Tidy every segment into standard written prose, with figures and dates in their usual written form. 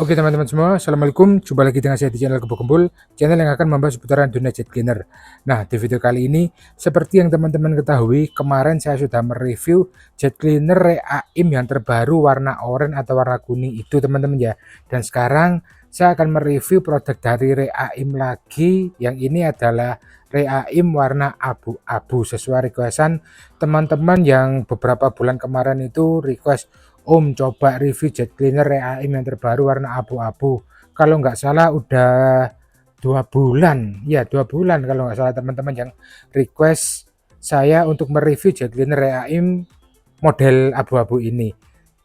Oke teman-teman semua, Assalamualaikum. Jumpa lagi dengan saya di channel Kebo Gembul, channel yang akan membahas seputaran dunia jet cleaner. Nah, di video kali ini, seperti yang teman-teman ketahui, kemarin saya sudah mereview jet cleaner Reaim yang terbaru warna oranye atau warna kuning itu teman-teman ya. Dan sekarang saya akan mereview produk dari Reaim lagi, yang ini adalah Reaim warna abu-abu sesuai requestan teman-teman yang beberapa bulan kemarin itu request, Om coba review jet cleaner Reaim yang terbaru warna abu-abu. Kalau nggak salah udah 2 bulan, ya 2 bulan kalau nggak salah teman-teman yang request saya untuk mereview jet cleaner Reaim model abu-abu ini.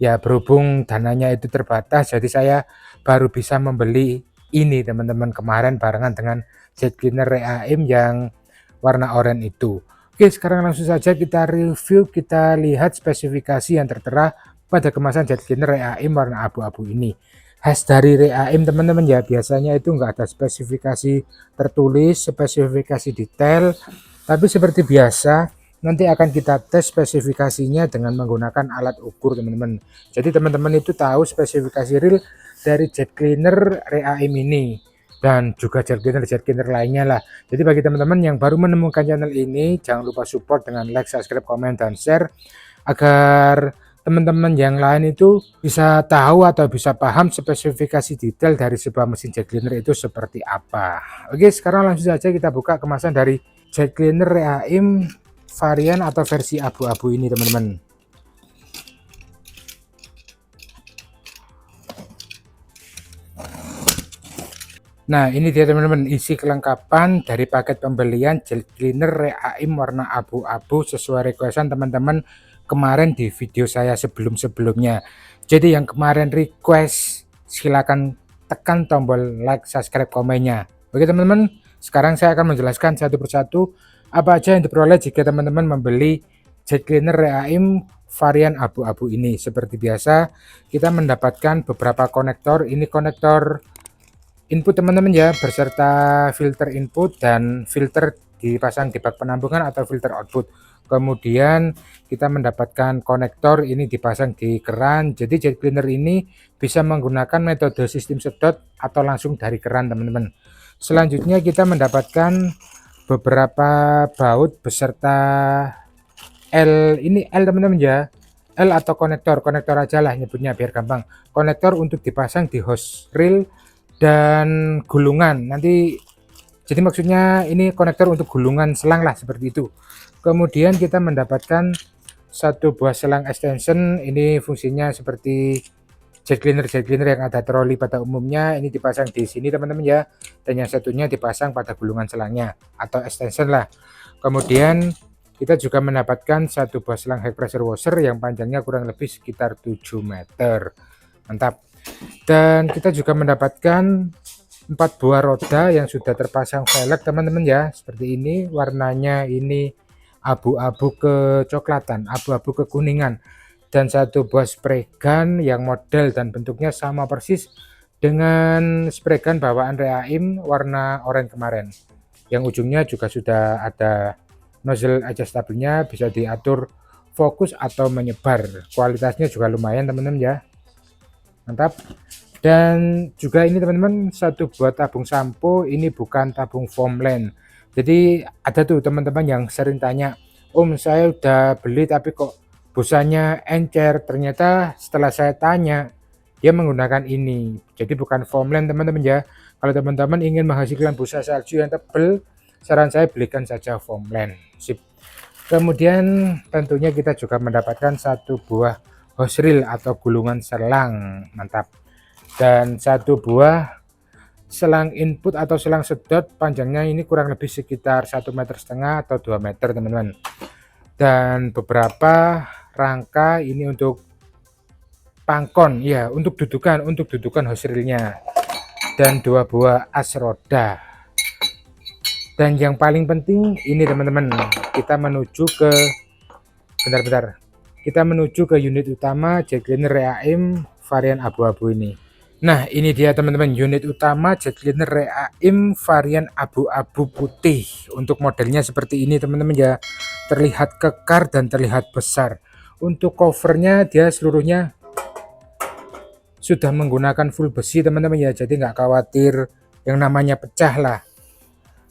Ya berhubung dananya itu terbatas, jadi saya baru bisa membeli ini teman-teman kemarin barengan dengan jet cleaner Reaim yang warna oranye itu. Oke, sekarang langsung saja kita review, kita lihat spesifikasi yang tertera pada kemasan jet cleaner Reaim warna abu-abu ini. Khas dari Reaim teman-teman ya, biasanya itu enggak ada spesifikasi tertulis, spesifikasi detail, tapi seperti biasa nanti akan kita tes spesifikasinya dengan menggunakan alat ukur teman-teman. Jadi teman-teman itu tahu spesifikasi real dari jet cleaner Reaim ini dan juga jet cleaner lainnya lah. Jadi bagi teman-teman yang baru menemukan channel ini, jangan lupa support dengan like, subscribe, komen, dan share agar teman-teman yang lain itu bisa tahu atau bisa paham spesifikasi detail dari sebuah mesin jet cleaner itu seperti apa. Oke, sekarang langsung saja kita buka kemasan dari jet cleaner Reaim varian atau versi abu-abu ini teman-teman. Nah, ini dia teman-teman isi kelengkapan dari paket pembelian jet cleaner Reaim warna abu-abu sesuai requestan teman-teman kemarin di video saya sebelum-sebelumnya. Jadi yang kemarin request silakan tekan tombol like, subscribe, komennya. Oke teman-teman, sekarang saya akan menjelaskan satu persatu apa aja yang diperoleh jika teman-teman membeli jet cleaner Reaim varian abu-abu ini. Seperti biasa, kita mendapatkan beberapa konektor. Ini konektor input teman-teman ya, beserta filter input dan filter dipasang di bak penampungan atau filter output. Kemudian kita mendapatkan konektor ini dipasang di keran. Jadi jet cleaner ini bisa menggunakan metode sistem sedot atau langsung dari keran teman-teman. Selanjutnya kita mendapatkan beberapa baut beserta L teman-teman ya. L atau konektor aja lah nyebutnya biar gampang. Konektor untuk dipasang di hose reel dan gulungan. Nanti jadi maksudnya ini konektor untuk gulungan selang lah seperti itu. Kemudian kita mendapatkan satu buah selang extension. Ini fungsinya seperti jet cleaner yang ada troli pada umumnya. Ini dipasang di sini teman-teman ya. Dan yang satunya dipasang pada gulungan selangnya atau extension lah. Kemudian kita juga mendapatkan satu buah selang high pressure washer yang panjangnya kurang lebih sekitar 7 meter. Mantap. Dan kita juga mendapatkan 4 buah roda yang sudah terpasang velg teman-teman ya, seperti ini. Warnanya ini abu-abu kecoklatan, abu-abu kekuningan, dan satu buah spray gun yang model dan bentuknya sama persis dengan spray gun bawaan Reaim warna oranye kemarin, yang ujungnya juga sudah ada nozzle adjustable-nya, bisa diatur fokus atau menyebar. Kualitasnya juga lumayan teman-teman ya, mantap. Dan juga ini teman-teman satu buat tabung sampo. Ini bukan tabung foamland. Jadi ada tuh teman-teman yang sering tanya, Om saya udah beli tapi kok busanya encer. Ternyata setelah saya tanya dia menggunakan ini. Jadi bukan foamland teman-teman ya. Kalau teman-teman ingin menghasilkan busa salju yang tebal, saran saya belikan saja foamland. Sip. Kemudian tentunya kita juga mendapatkan satu buah hose reel atau gulungan selang, mantap. Dan satu buah selang input atau selang sedot, panjangnya ini kurang lebih sekitar 1,5 meter atau 2 meter teman-teman. Dan beberapa rangka ini untuk pangkon ya, untuk dudukan hose reelnya, dan 2 buah as roda. Dan yang paling penting ini teman-teman, kita menuju ke kita menuju ke unit utama jet cleaner Reaim varian abu-abu ini. Nah ini dia teman-teman, unit utama jet cleaner Reaim varian abu-abu putih. Untuk modelnya seperti ini teman-teman ya, terlihat kekar dan terlihat besar. Untuk covernya dia seluruhnya sudah menggunakan full besi teman-teman ya, jadi nggak khawatir yang namanya pecah lah.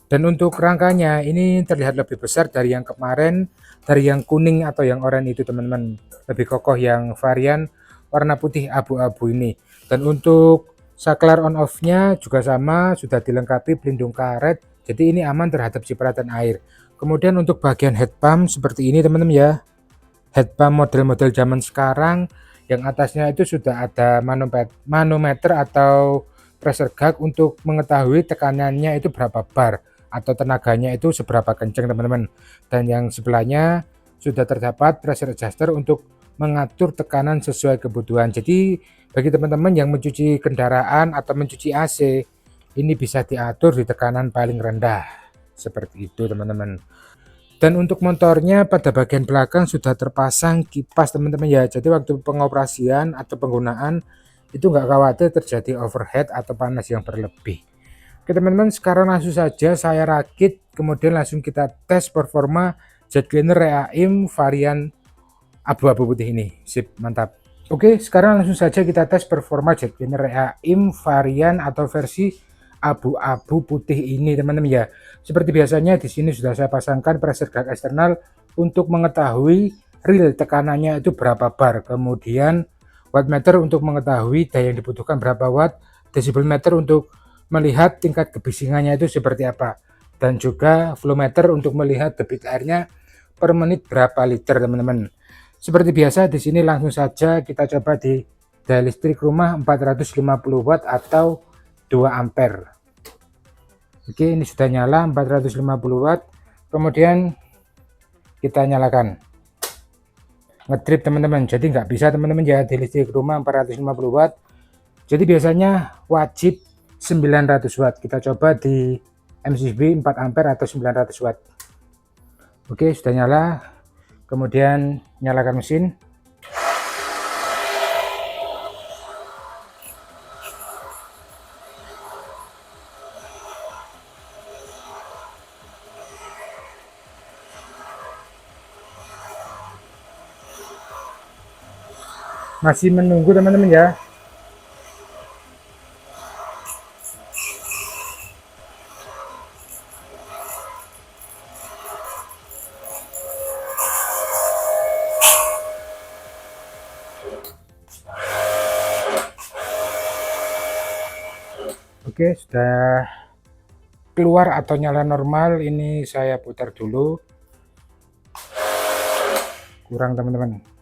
Dan untuk rangkanya ini terlihat lebih besar dari yang kemarin, dari yang kuning atau yang oranye itu teman-teman, lebih kokoh yang varian warna putih abu-abu ini. Dan untuk saklar on off nya juga sama, sudah dilengkapi pelindung karet, jadi ini aman terhadap cipratan air. Kemudian untuk bagian head pump seperti ini teman-teman ya, head pump model-model zaman sekarang yang atasnya itu sudah ada manometer atau pressure gauge untuk mengetahui tekanannya itu berapa bar atau tenaganya itu seberapa kencang teman-teman. Dan yang sebelahnya sudah terdapat pressure adjuster untuk mengatur tekanan sesuai kebutuhan. Jadi bagi teman-teman yang mencuci kendaraan atau mencuci AC, ini bisa diatur di tekanan paling rendah seperti itu teman-teman. Dan untuk motornya pada bagian belakang sudah terpasang kipas teman-teman ya, jadi waktu pengoperasian atau penggunaan itu nggak khawatir terjadi overheat atau panas yang berlebih. Oke teman-teman, sekarang langsung saja saya rakit, kemudian langsung kita tes performa jet cleaner Reaim varian abu-abu putih ini. Sip, mantap. Oke, sekarang langsung saja kita tes performa jet cleaner Reaim varian atau versi abu-abu putih ini teman-teman ya. Seperti biasanya di sini sudah saya pasangkan pressure gauge eksternal untuk mengetahui real tekanannya itu berapa bar. Kemudian wattmeter untuk mengetahui daya yang dibutuhkan berapa watt, decibel meter untuk melihat tingkat kebisingannya itu seperti apa, dan juga flow meter untuk melihat debit airnya per menit berapa liter teman-teman. Seperti biasa di sini langsung saja kita coba di daya listrik rumah 450 watt atau 2 ampere. Oke, ini sudah nyala 450 watt. Kemudian kita nyalakan ngedrip teman-teman. Jadi nggak bisa teman-teman ya di listrik rumah 450 watt. Jadi biasanya wajib 900 watt. Kita coba di MCB 4 ampere atau 900 watt. Oke, sudah nyala. Kemudian nyalakan mesin. Masih menunggu teman-teman ya. Oke, sudah keluar atau nyala normal. Ini saya putar dulu. Kurang teman-teman.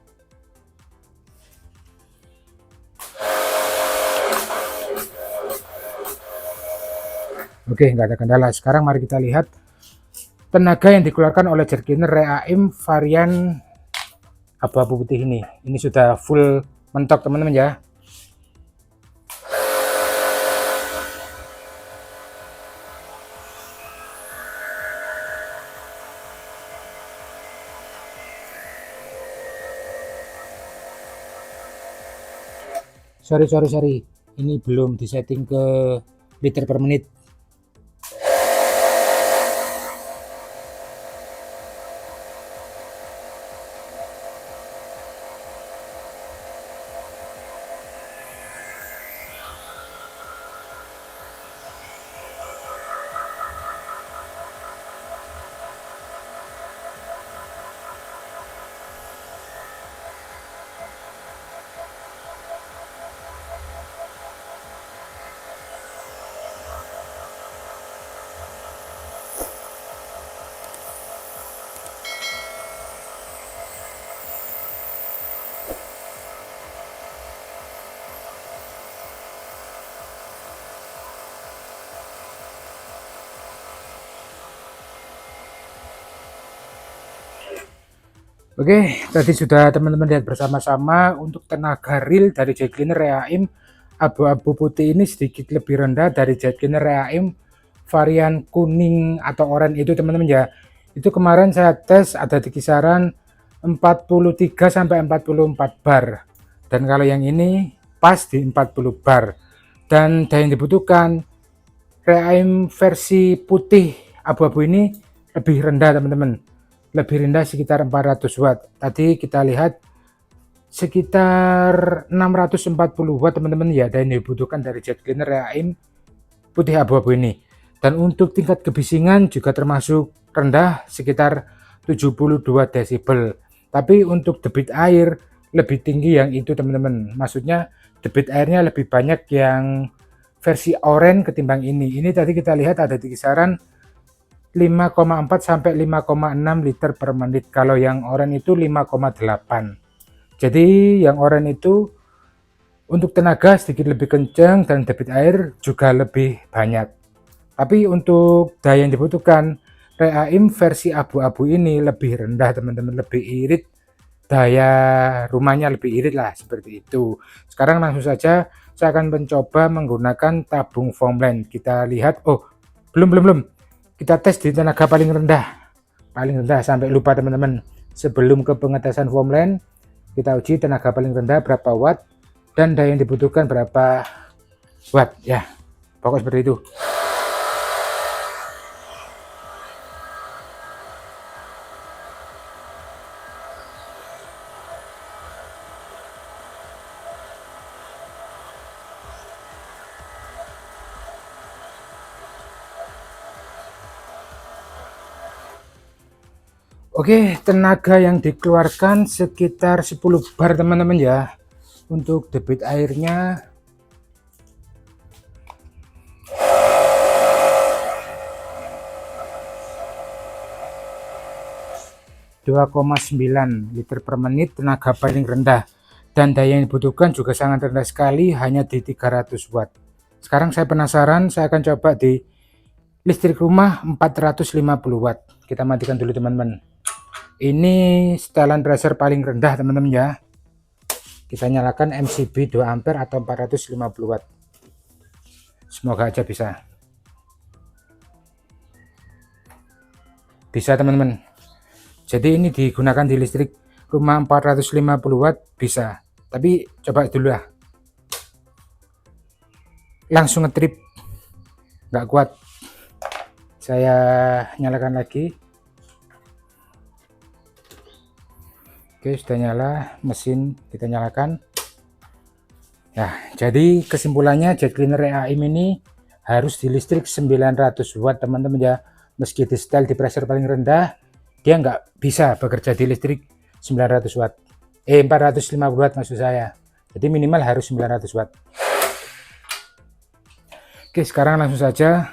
Oke, nggak ada kendala. Sekarang mari kita lihat tenaga yang dikeluarkan oleh jet cleaner Reaim varian abu-abu putih ini. Ini sudah full mentok teman-teman ya. Sorry, ini belum disetting ke liter per menit. Oke, tadi sudah teman-teman lihat bersama-sama untuk tenaga real dari jet cleaner Reaim abu-abu putih ini sedikit lebih rendah dari jet cleaner Reaim varian kuning atau oranye itu teman-teman ya. Itu kemarin saya tes ada di kisaran 43 sampai 44 bar. Dan kalau yang ini pas di 40 bar. Dan daya yang dibutuhkan Reaim versi putih abu-abu ini lebih rendah teman-teman. Lebih rendah sekitar 400 watt. Tadi kita lihat sekitar 640 watt teman-teman ya, dan yang dibutuhkan dari jet cleaner AIM putih abu-abu ini. Dan untuk tingkat kebisingan juga termasuk rendah, sekitar 72 desibel. Tapi untuk debit air lebih tinggi yang itu teman-teman, maksudnya debit airnya lebih banyak yang versi orange ketimbang ini. Ini tadi kita lihat ada di kisaran 5,4 sampai 5,6 liter per menit. Kalau yang orange itu 5,8. Jadi yang orange itu untuk tenaga sedikit lebih kencang dan debit air juga lebih banyak. Tapi untuk daya yang dibutuhkan, AIM versi abu-abu ini lebih rendah teman-teman, lebih irit, daya rumahnya lebih irit lah, seperti itu. Sekarang langsung saja saya akan mencoba menggunakan tabung foamline. Kita lihat, oh belum, kita tes di tenaga paling rendah sampai lupa teman-teman. Sebelum ke pengetesan foamline, kita uji tenaga paling rendah berapa watt dan daya yang dibutuhkan berapa watt ya, pokok seperti itu. Oke, tenaga yang dikeluarkan sekitar 10 bar teman-teman ya. Untuk debit airnya (2,9 liter per menit, tenaga paling rendah. Dan daya yang dibutuhkan juga sangat rendah sekali, hanya di 300 watt. Sekarang saya penasaran, saya akan coba di listrik rumah 450 watt. Kita matikan dulu teman-teman. Ini setelan pressure paling rendah teman-teman ya. Kita nyalakan MCB 2 ampere atau 450 watt. Semoga aja bisa. Bisa teman-teman. Jadi ini digunakan di listrik rumah 450 watt bisa. Tapi coba dulu lah. Langsung ngetrip. Nggak kuat. Saya nyalakan lagi. Oke, sudah nyala, mesin kita nyalakan. Nah, jadi kesimpulannya jet cleaner AIM ini harus di listrik 900 watt teman-teman ya. Meski di setel di pressure paling rendah, dia nggak bisa bekerja di listrik 900 watt. 450 watt maksud saya. Jadi minimal harus 900 watt. Oke, sekarang langsung saja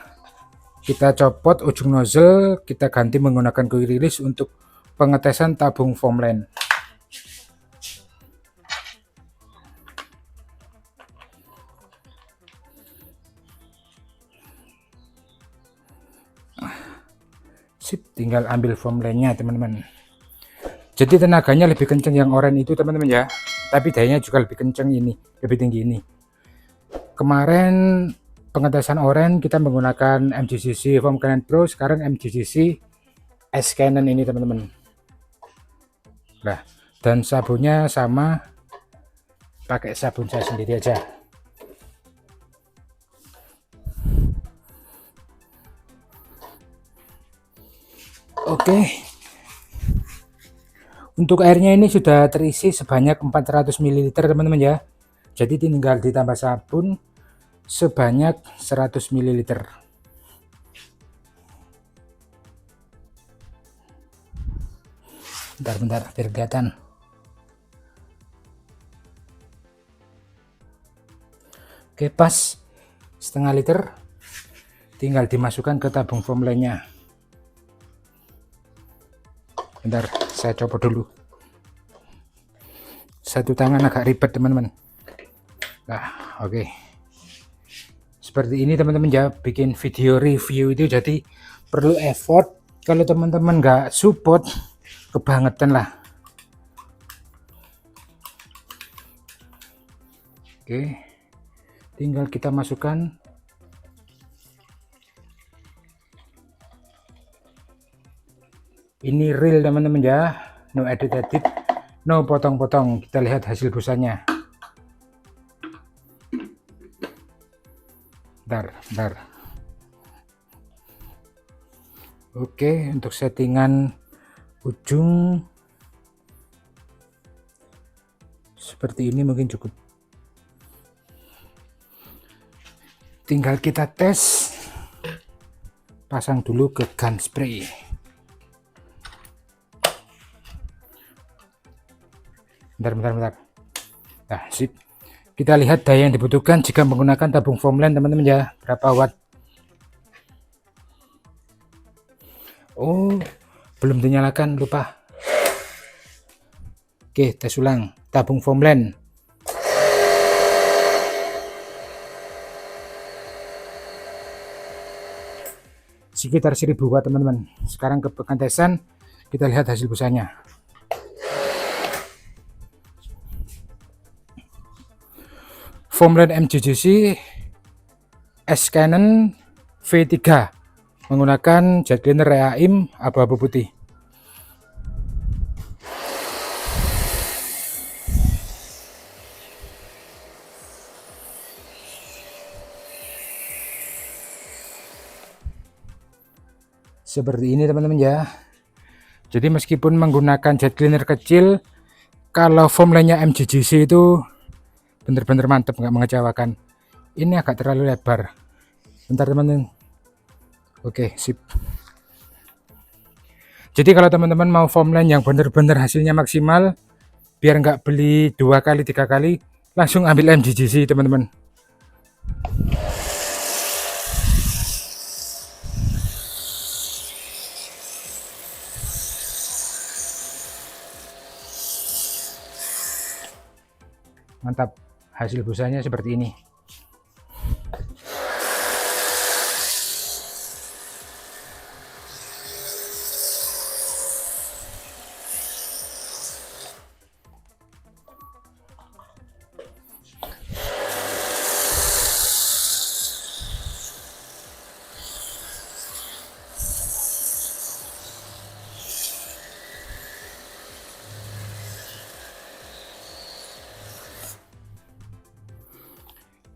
kita copot ujung nozzle, kita ganti menggunakan quick release untuk pengetesan tabung foamline. Sip, tinggal ambil foamline-nya teman-teman. Jadi tenaganya lebih kencang yang oranye itu teman-teman ya, tapi dayanya juga lebih kencang ini, lebih tinggi ini. Kemarin pengetesan oranye kita menggunakan MGCC Foam Cannon Pro, sekarang MGCC S Cannon ini teman-teman. Nah, dan sabunnya sama, pakai sabun saya sendiri aja. Oke, untuk airnya ini sudah terisi sebanyak 400 ml teman-teman ya. Jadi tinggal ditambah sabun sebanyak 100 ml. Bentar biar kelihatan. Oke, pas setengah liter, tinggal dimasukkan ke tabung foamline-nya. Bentar, saya coba dulu. Satu tangan agak ribet teman-teman. Nah, oke. Seperti ini teman-teman ya, bikin video review itu jadi perlu effort. Kalau teman-teman nggak support, kebangetan lah. Oke, tinggal kita masukkan. Ini real teman-teman ya, no edit, no potong-potong. Kita lihat hasil busanya. Bentar. Oke, untuk settingan ujung Seperti ini mungkin cukup. Tinggal kita tes. Pasang dulu ke gun spray. Bentar. Nah, sip. Kita lihat daya yang dibutuhkan jika menggunakan tabung foamland, teman-teman ya. Berapa watt? Oh, belum dinyalakan, lupa. Oke, tes ulang. Tabung foamland. Sekitar 1000 watt, teman-teman. Sekarang ke pengetesan, kita lihat hasil busanya. Foamland MGGC S Canon V3 menggunakan jet cleaner Reaim abu-abu putih. Seperti ini, teman-teman ya. Jadi meskipun menggunakan jet cleaner kecil, kalau foamlandnya MGGC itu bener-bener mantep, nggak mengecewakan. Ini agak terlalu lebar. Bentar, teman-teman. Oke, sip. Jadi kalau teman-teman mau foamland yang bener-bener hasilnya maksimal, biar nggak beli 2 kali 3 kali, langsung ambil MGGC, teman-teman. Mantap, hasil busanya seperti ini.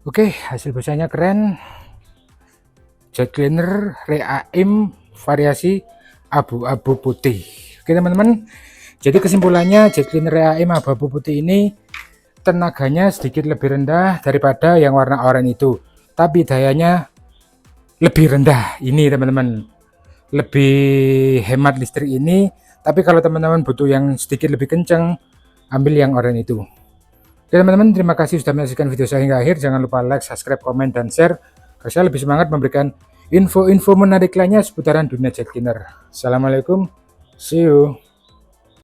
Oke, hasil busanya keren. Jet cleaner Reaim variasi abu-abu putih. Oke, teman-teman. Jadi kesimpulannya, jet cleaner Reaim abu-abu putih ini tenaganya sedikit lebih rendah daripada yang warna oranye itu, tapi dayanya lebih rendah ini, teman-teman. Lebih hemat listrik ini, tapi kalau teman-teman butuh yang sedikit lebih kencang, ambil yang oranye itu. Oke, teman-teman, terima kasih sudah menyaksikan video saya hingga akhir. Jangan lupa like, subscribe, komen, dan share agar saya lebih semangat memberikan info-info menarik lainnya seputaran dunia jet cleaner. Assalamualaikum, see you.